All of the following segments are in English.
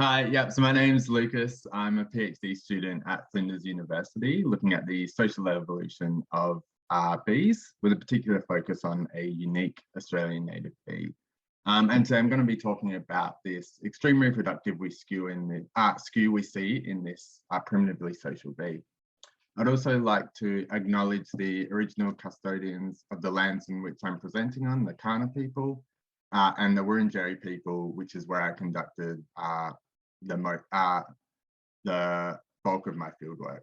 Hi, yep, so my name's Lucas. I'm a PhD student at Flinders University, looking at the social evolution of bees, with a particular focus on a unique Australian native bee. And today I'm going to be talking about this extreme reproductive skew we see in this primitively social bee. I'd also like to acknowledge the original custodians of the lands in which I'm presenting on, the Kaurna people, and the Wurundjeri people, which is where I conducted the bulk of my fieldwork.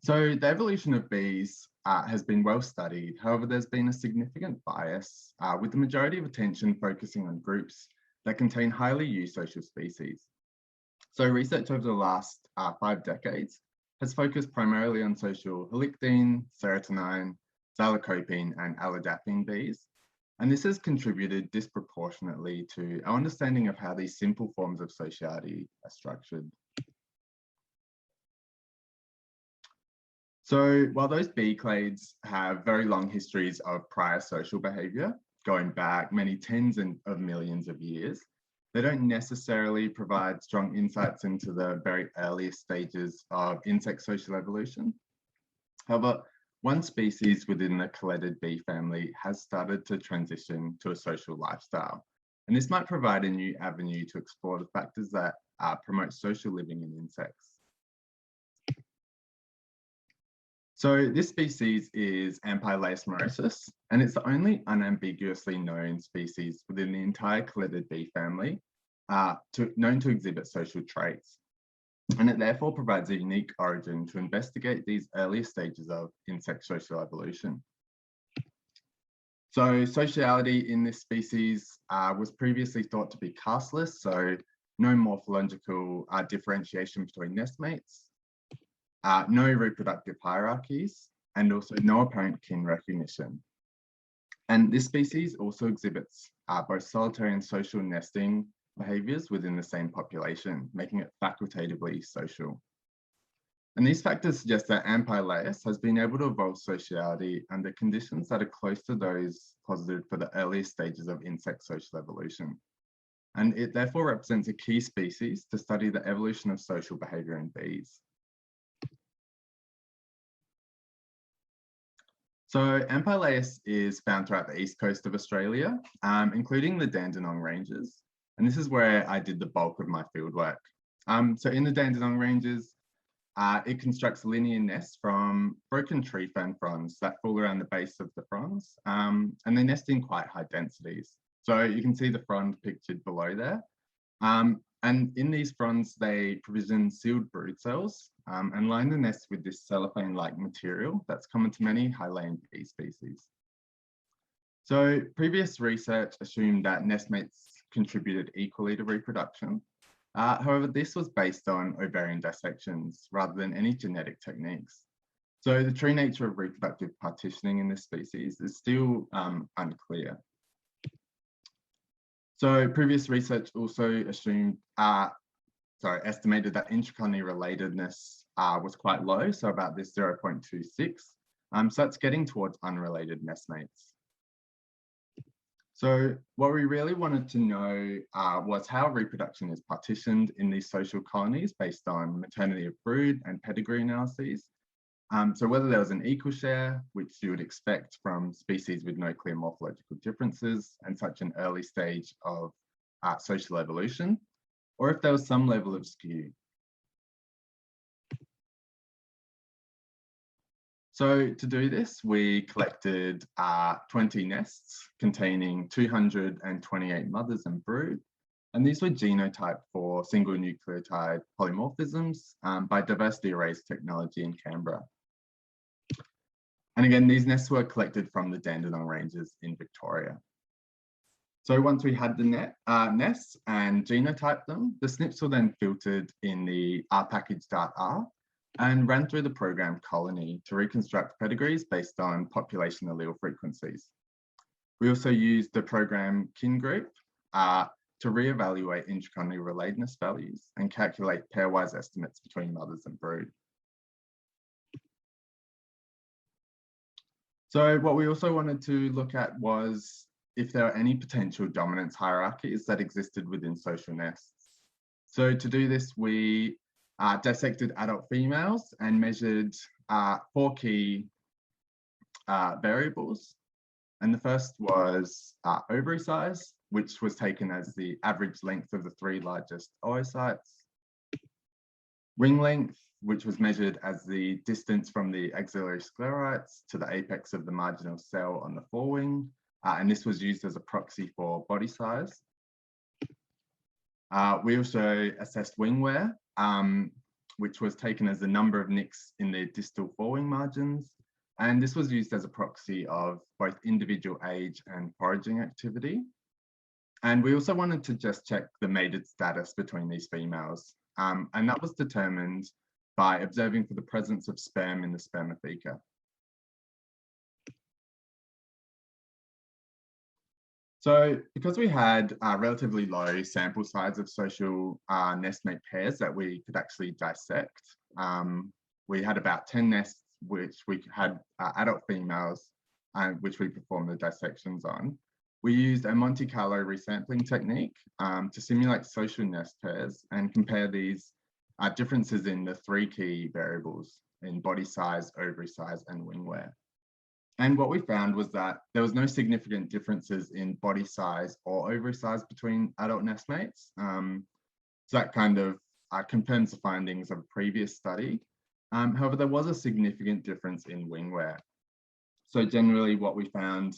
So the evolution of bees has been well studied. However, there's been a significant bias with the majority of attention focusing on groups that contain highly eusocial species. So research over the last 5 decades has focused primarily on social halictine, serotonine, xylocopine, and allodapine bees. And this has contributed disproportionately to our understanding of how these simple forms of sociality are structured. So while those bee clades have very long histories of prior social behaviour, going back many tens of millions of years, they don't necessarily provide strong insights into the very earliest stages of insect social evolution. However, one species within the coletid bee family has started to transition to a social lifestyle, and this might provide a new avenue to explore the factors that promote social living in insects. So this species is Amphilaeus morosus, and it's the only unambiguously known species within the entire coletid bee family known to exhibit social traits. And it therefore provides a unique origin to investigate these earlier stages of insect social evolution. So sociality in this species was previously thought to be casteless, so no morphological differentiation between nestmates, no reproductive hierarchies, and also no apparent kin recognition. And this species also exhibits both solitary and social nesting behaviours within the same population, making it facultatively social. And these factors suggest that Amphilaeus has been able to evolve sociality under conditions that are close to those posited for the earliest stages of insect social evolution. And it therefore represents a key species to study the evolution of social behaviour in bees. So Amphilaeus is found throughout the east coast of Australia, including the Dandenong Ranges. And this is where I did the bulk of my fieldwork. So in the Dandenong Ranges, it constructs linear nests from broken tree fern fronds that fall around the base of the fronds, and they nest in quite high densities. So you can see the frond pictured below there. And in these fronds, they provision sealed brood cells and line the nest with this cellophane-like material that's common to many high-laying bee species. So previous research assumed that nestmates contributed equally to reproduction. However, this was based on ovarian dissections rather than any genetic techniques. So the true nature of reproductive partitioning in this species is still unclear. So previous research also estimated that intracolony relatedness was quite low, so about this 0.26. So that's getting towards unrelated nestmates. So what we really wanted to know was how reproduction is partitioned in these social colonies based on maternity of brood and pedigree analyses. So whether there was an equal share, which you would expect from species with no clear morphological differences and such an early stage of social evolution, or if there was some level of skew. So to do this, we collected 20 nests containing 228 mothers and brood, and these were genotyped for single nucleotide polymorphisms by diversity arrays technology in Canberra. And again, these nests were collected from the Dandenong Ranges in Victoria. So once we had the nests and genotyped them, the SNPs were then filtered in the rpackage.r and ran through the program Colony to reconstruct pedigrees based on population allele frequencies. We also used the program kin group to reevaluate intracolony relatedness values and calculate pairwise estimates between mothers and brood. So what we also wanted to look at was if there are any potential dominance hierarchies that existed within social nests. So to do this, we dissected adult females and measured 4 key variables. And the first was ovary size, which was taken as the average length of the 3 largest oocytes. Wing length, which was measured as the distance from the axillary sclerites to the apex of the marginal cell on the forewing. And this was used as a proxy for body size. We also assessed wing wear, which was taken as the number of nicks in the distal forewing margins. And this was used as a proxy of both individual age and foraging activity. And we also wanted to just check the mated status between these females. And that was determined by observing for the presence of sperm in the spermatheca. So because we had relatively low sample size of social nestmate pairs that we could actually dissect, we had about 10 nests which we had adult females, which we performed the dissections on. We used a Monte Carlo resampling technique to simulate social nest pairs and compare these differences in the 3 key variables in body size, ovary size, and wing wear. And what we found was that there was no significant differences in body size or ovary size between adult nestmates. So that kind of confirms the findings of a previous study. However, there was a significant difference in wing wear. So generally what we found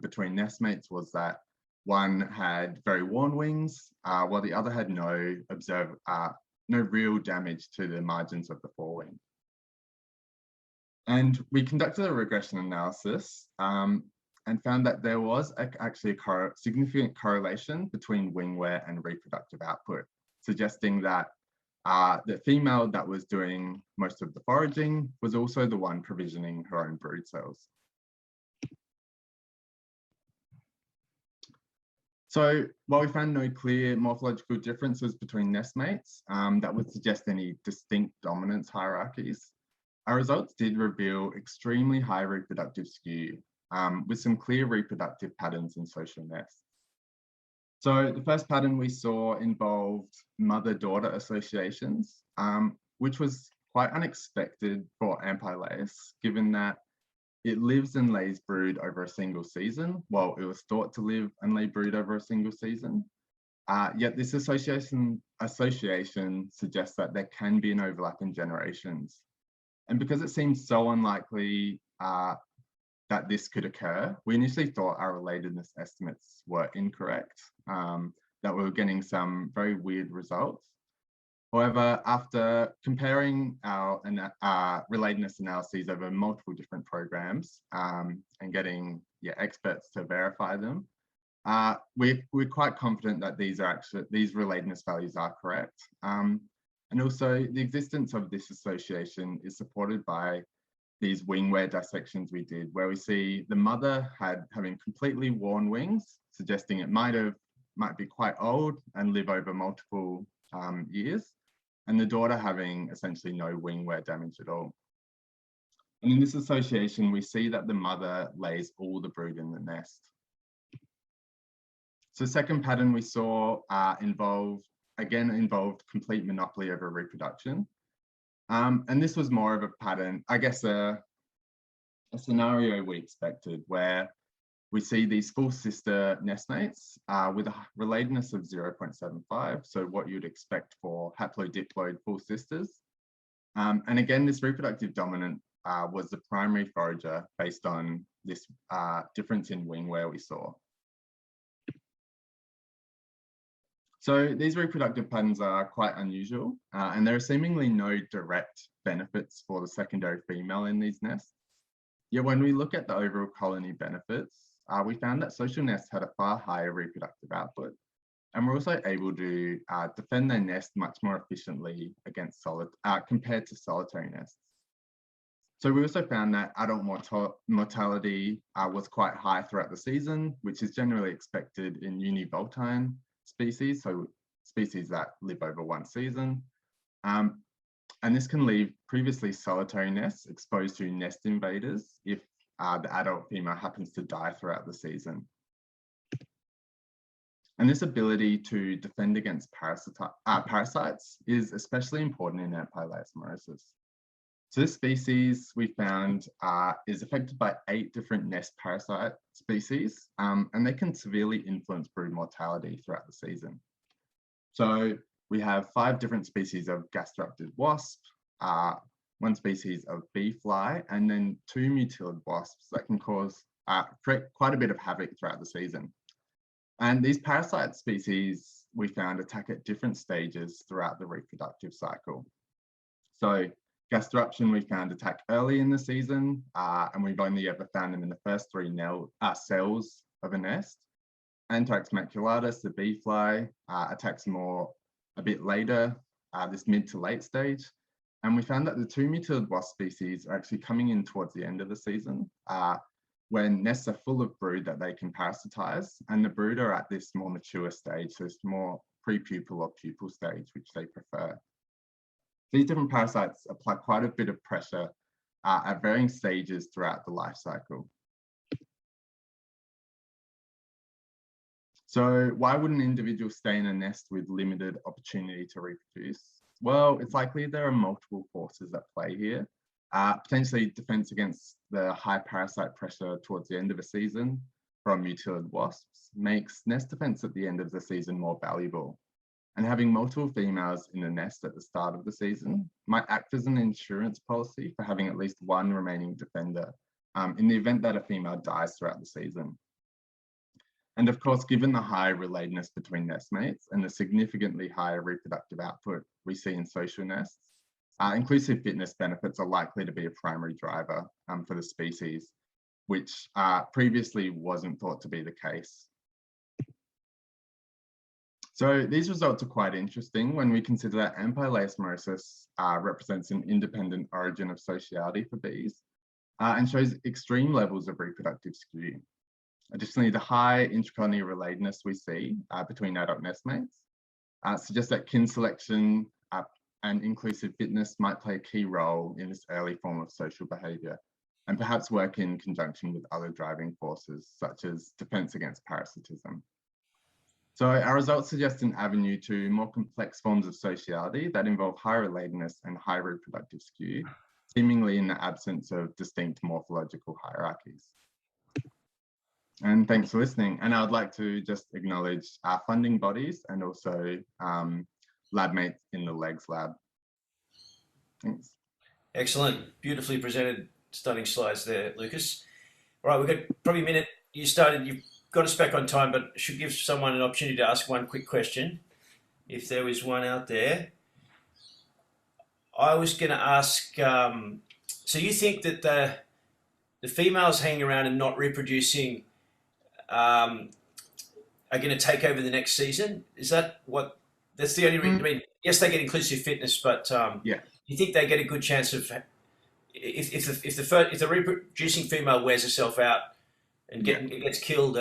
between nestmates was that one had very worn wings, while the other had no real damage to the margins of the forewing. And we conducted a regression analysis and found that there was actually a significant correlation between wing wear and reproductive output, suggesting that the female that was doing most of the foraging was also the one provisioning her own brood cells. So while we found no clear morphological differences between nestmates that would suggest any distinct dominance hierarchies, our results did reveal extremely high reproductive skew with some clear reproductive patterns in social nests. So the first pattern we saw involved mother-daughter associations, which was quite unexpected for Amphilaus, given that it lives and lays brood over a single season, while it was thought to live and lay brood over a single season. Yet this association suggests that there can be an overlap in generations. And because it seems so unlikely that this could occur, we initially thought our relatedness estimates were incorrect, that we were getting some very weird results. However, after comparing our relatedness analyses over multiple different programs and getting experts to verify them, we're quite confident that these relatedness values are correct. And also the existence of this association is supported by these wing wear dissections we did, where we see the mother having completely worn wings, suggesting it might be quite old and live over multiple years, and the daughter having essentially no wing wear damage at all. And in this association, we see that the mother lays all the brood in the nest. So the second pattern we saw involved complete monopoly over reproduction. And this was more of a pattern, I guess a scenario we expected, where we see these full sister nestmates with a relatedness of 0.75, so what you'd expect for haplodiploid full sisters. And again, this reproductive dominant was the primary forager based on this difference in wing wear we saw. So these reproductive patterns are quite unusual, and there are seemingly no direct benefits for the secondary female in these nests. Yet when we look at the overall colony benefits, we found that social nests had a far higher reproductive output, and were also able to defend their nest much more efficiently against compared to solitary nests. So we also found that adult mortality was quite high throughout the season, which is generally expected in univoltine species, so species that live over one season. And this can leave previously solitary nests exposed to nest invaders if the adult female happens to die throughout the season. And this ability to defend against parasites is especially important in Amphilaeus morosus. So this species we found is affected by 8 different nest parasite species, and they can severely influence brood mortality throughout the season. So we have 5 different species of gastrupted wasp, 1 species of bee fly, and then 2 mutilid wasps that can create quite a bit of havoc throughout the season. And these parasite species we found attack at different stages throughout the reproductive cycle. So Eruption we found attack early in the season, and we've only ever found them in the first 3 cells of a nest. Anthrax maculatus, the bee fly, attacks a bit later, this mid to late stage. And we found that the 2 mutilid wasp species are actually coming in towards the end of the season, when nests are full of brood that they can parasitize, and the brood are at this more mature stage, so it's more pre-pupal or pupal stage, which they prefer. These different parasites apply quite a bit of pressure at varying stages throughout the life cycle. So why would an individual stay in a nest with limited opportunity to reproduce? Well, it's likely there are multiple forces at play here. Potentially defense against the high parasite pressure towards the end of a season from mutilid wasps makes nest defense at the end of the season more valuable. And having multiple females in the nest at the start of the season might act as an insurance policy for having at least 1 remaining defender in the event that a female dies throughout the season. And of course, given the high relatedness between nestmates and the significantly higher reproductive output we see in social nests, inclusive fitness benefits are likely to be a primary driver for the species, which previously wasn't thought to be the case. So these results are quite interesting when we consider that Amphilaeus morosus represents an independent origin of sociality for bees and shows extreme levels of reproductive skew. Additionally, the high intracolony relatedness we see between adult nestmates suggests that kin selection and inclusive fitness might play a key role in this early form of social behaviour, and perhaps work in conjunction with other driving forces, such as defence against parasitism. So our results suggest an avenue to more complex forms of sociality that involve high relatedness and high reproductive skew, seemingly in the absence of distinct morphological hierarchies. And thanks for listening. And I would like to just acknowledge our funding bodies and also lab mates in the LEGS lab. Thanks. Excellent. Beautifully presented stunning slides there, Lucas. All right, we've got probably a minute. You've got us back on time, but should give someone an opportunity to ask one quick question, if there is one out there. I was going to ask, so you think that the females hanging around and not reproducing are going to take over the next season? Is that what? That's the only reason. I mean, yes, they get inclusive fitness, but yeah, you think they get a good chance of if the reproducing female wears herself out and gets killed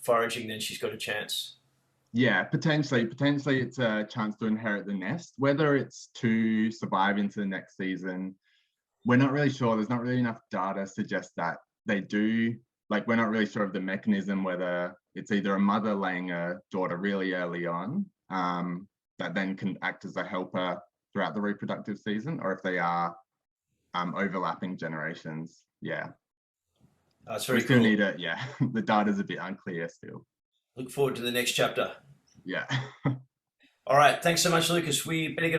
foraging, then she's got a chance. Yeah, potentially it's a chance to inherit the nest. Whether it's to survive into the next season, we're not really sure. There's not really enough data to suggest that they do. Like, we're not really sure of the mechanism, whether it's either a mother laying a daughter really early on that then can act as a helper throughout the reproductive season, or if they are overlapping generations. Yeah. That's very we still cool. need it. Yeah, the data's a bit unclear still. Look forward to the next chapter. Yeah. All right. Thanks so much, Lucas. We better get